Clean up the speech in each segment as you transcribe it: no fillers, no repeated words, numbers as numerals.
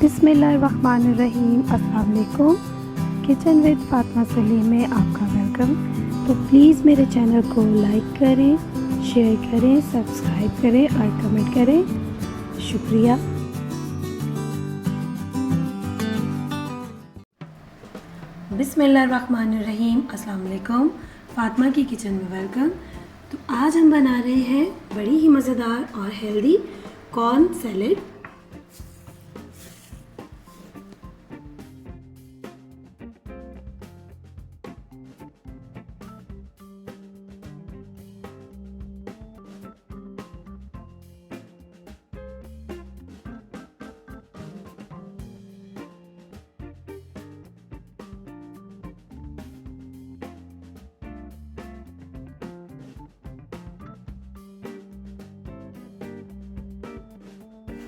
बिस्मिल्लाहिर्रहमानिर्रहीम। अस्सलाम वालेकुम। किचन विद फातिमा सलीम में आपका वेलकम। तो प्लीज़ मेरे चैनल को लाइक करें, शेयर करें, सब्सक्राइब करें और कमेंट करें। शुक्रिया। बिस्मिल्लाहिर्रहमानिर्रहीम। अस्सलाम वालेकुम। फातिमा की किचन में वेलकम। तो आज हम बना रहे हैं बड़ी ही मज़ेदार और हेल्दी कॉर्न सैलेड।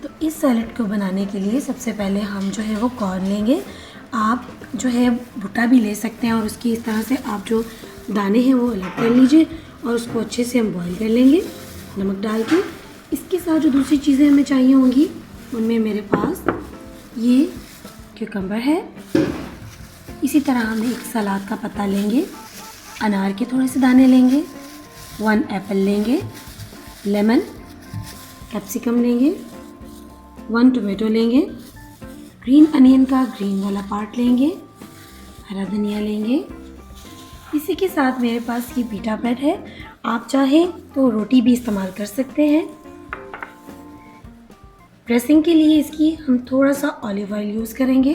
तो इस सैलेड को बनाने के लिए सबसे पहले हम जो है वो कॉर्न लेंगे। आप जो है भुट्टा भी ले सकते हैं और उसकी इस तरह से आप जो दाने हैं वो अलग कर लीजिए और उसको अच्छे से हम बॉईल कर लेंगे नमक डाल के। इसके साथ जो दूसरी चीज़ें हमें चाहिए होंगी उनमें मेरे पास ये क्यूकम्बर है। इसी तरह हम एक सलाद का पत्ता लेंगे, अनार के थोड़े से दाने लेंगे, 1 एप्पल लेंगे, लेमन, कैप्सिकम लेंगे, 1 टोमेटो लेंगे, ग्रीन अनियन का ग्रीन वाला पार्ट लेंगे, हरा धनिया लेंगे। इसी के साथ मेरे पास ये पीटा ब्रेड है। आप चाहें तो रोटी भी इस्तेमाल कर सकते हैं। ड्रेसिंग के लिए इसकी हम थोड़ा सा ऑलिव ऑयल यूज़ करेंगे,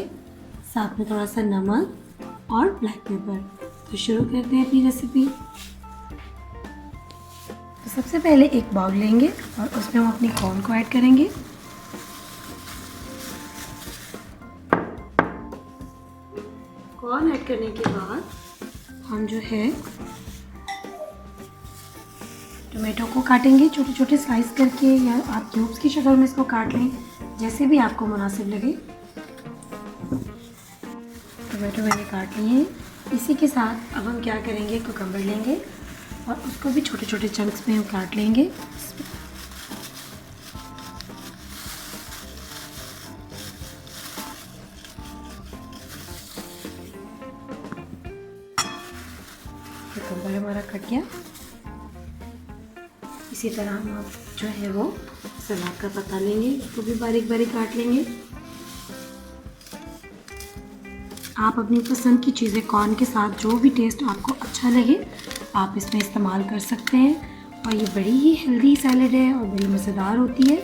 साथ में थोड़ा सा नमक और ब्लैक पेपर। तो शुरू करते हैं अपनी रेसिपी। तो सबसे पहले एक बाउल लेंगे और उसमें हम अपनी कॉर्न को ऐड करेंगे। कॉर्न ऐड करने के बाद हम जो है टोमेटो को काटेंगे छोटे छोटे स्लाइस करके, या आप क्यूब्स की शक्ल में इसको काट लें, जैसे भी आपको मुनासिब लगे। टोमेटो मैंने काट लिए हैं। इसी के साथ अब हम क्या करेंगे, कुकम्बर लेंगे और उसको भी छोटे छोटे चंक्स में हम काट लेंगे। कुकम्बर हमारा कट गया। इसी तरह हम अब जो है वो सलाद का पत्ता लेंगे, उसको भी बारीक बारीक काट लेंगे। आप अपनी पसंद की चीज़ें कॉर्न के साथ जो भी टेस्ट आपको अच्छा लगे आप इसमें इस्तेमाल कर सकते हैं। और ये बड़ी ही हेल्दी सैलेड है और बड़ी मज़ेदार होती है।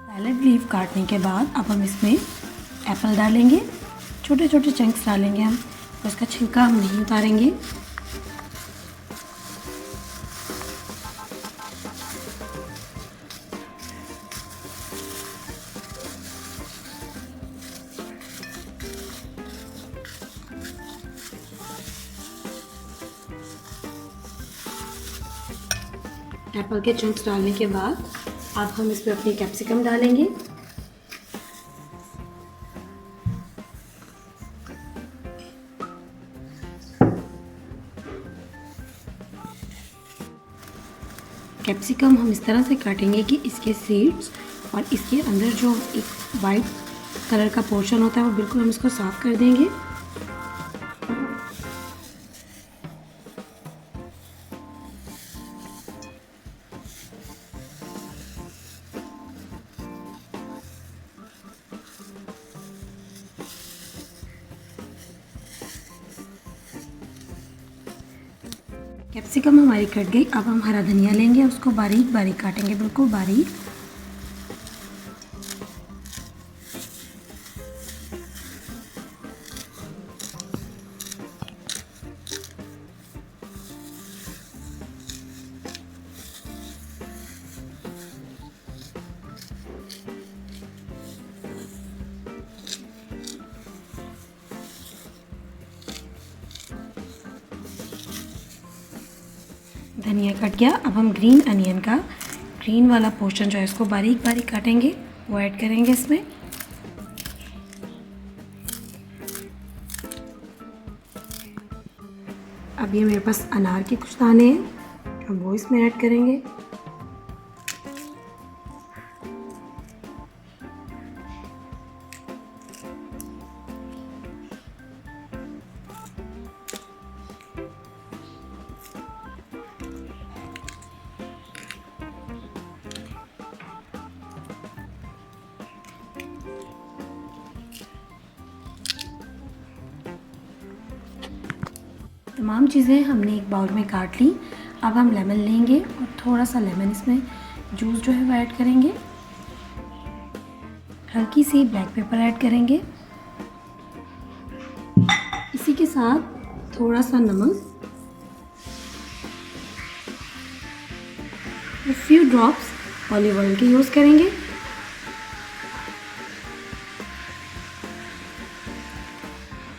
सैलेड लीफ काटने के बाद अब हम इसमें एप्पल डालेंगे, छोटे छोटे चंक्स डालेंगे हम, उसका छिलका हम नहीं उतारेंगे। एप्पल के चंक्स डालने के बाद अब हम इसमें अपनी कैप्सिकम डालेंगे। कैप्सिकम हम इस तरह से काटेंगे कि इसके सीड्स और इसके अंदर जो एक वाइट कलर का पोर्शन होता है वो बिल्कुल हम इसको साफ़ कर देंगे। कैप्सिकम हमारी कट गई। अब हम हरा धनिया लेंगे, उसको बारीक बारीक काटेंगे, बिल्कुल बारीक। धनिया कट गया। अब हम ग्रीन अनियन का ग्रीन वाला पोर्शन जो है इसको बारीक बारीक काटेंगे। वो ऐड करेंगे इसमें। अब ये मेरे पास अनार के कुछ दाने हैं, हम वो इसमें ऐड करेंगे। तमाम चीज़ें हमने एक बाउल में काट ली। अब हम लेमन लेंगे और थोड़ा सा लेमन इसमें जूस जो है वो ऐड करेंगे। हल्की सी ब्लैक पेपर ऐड करेंगे। इसी के साथ थोड़ा सा नमक, फ्यू ड्रॉप्स ऑलिव ऑयल के यूज़ करेंगे।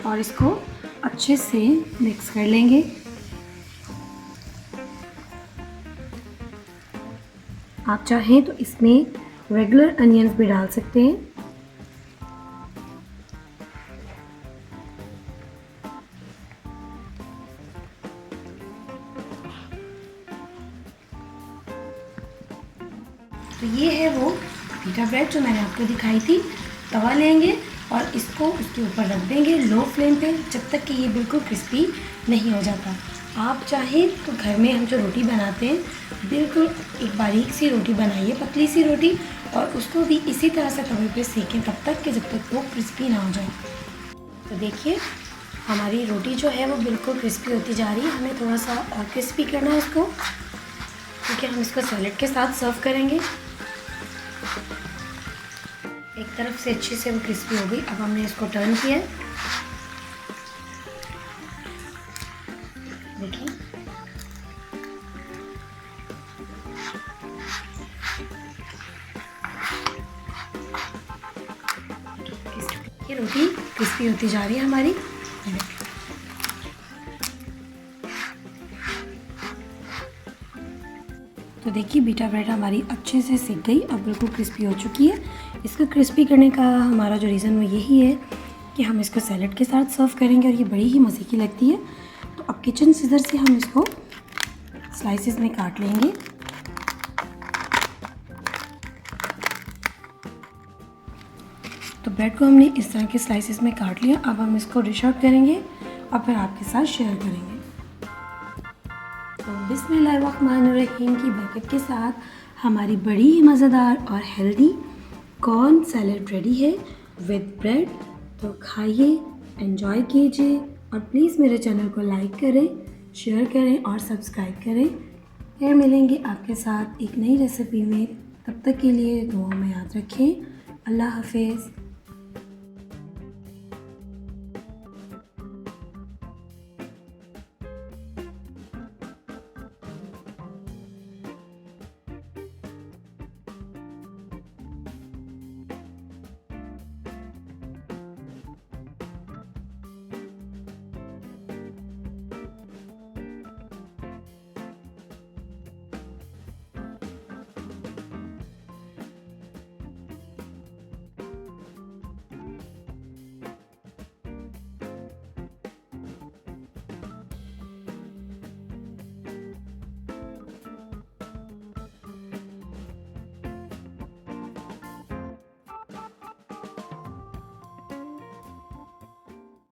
और इसको अच्छे से मिक्स कर लेंगे। आप चाहें तो इसमें रेगुलर अनियंस भी डाल सकते हैं। तो ये है वो पिटा ब्रेड जो मैंने आपको दिखाई थी। तवा लेंगे और इसको उसके ऊपर रख देंगे लो फ्लेम पे जब तक कि ये बिल्कुल क्रिस्पी नहीं हो जाता। आप चाहें तो घर में हम जो रोटी बनाते हैं बिल्कुल एक बारीक सी रोटी बनाइए, पतली सी रोटी, और उसको भी इसी तरह से तवे पे सेकें तब तक कि जब तक वो क्रिस्पी ना हो जाए। तो देखिए हमारी रोटी जो है वो बिल्कुल क्रिस्पी होती जा रही है। हमें थोड़ा सा और क्रिस्पी करना है इसको, क्योंकि हम इसको सैलेड के साथ सर्व करेंगे। एक तरफ से अच्छे से वो क्रिस्पी हो गई। अब हमने इसको टर्न किया है, देखिए ये रोटी क्रिस्पी होती जा रही है हमारी। तो देखिए बीटा ब्रेड हमारी अच्छे से सिक गई, अब बिल्कुल क्रिस्पी हो चुकी है। इसको क्रिस्पी करने का हमारा जो रीज़न वो यही है कि हम इसको सैलेड के साथ सर्व करेंगे और ये बड़ी ही मज़े की लगती है। तो अब किचन सीजर से हम इसको स्लाइसेस में काट लेंगे। तो ब्रेड को हमने इस तरह के स्लाइसेस में काट लिया। अब हम इसको डिश आउट करेंगे और फिर आपके साथ शेयर करेंगे। तो बिस्मिल्लाहिर्रहमानिर्रहीम की बरकत के साथ हमारी बड़ी ही मज़ेदार और हेल्दी कॉर्न सैलेड रेडी है विद ब्रेड। तो खाइए, एंजॉय कीजिए और प्लीज़ मेरे चैनल को लाइक करें, शेयर करें और सब्सक्राइब करें। फिर मिलेंगे आपके साथ एक नई रेसिपी में। तब तक के लिए दुआ में याद रखें। अल्लाह हाफिज़।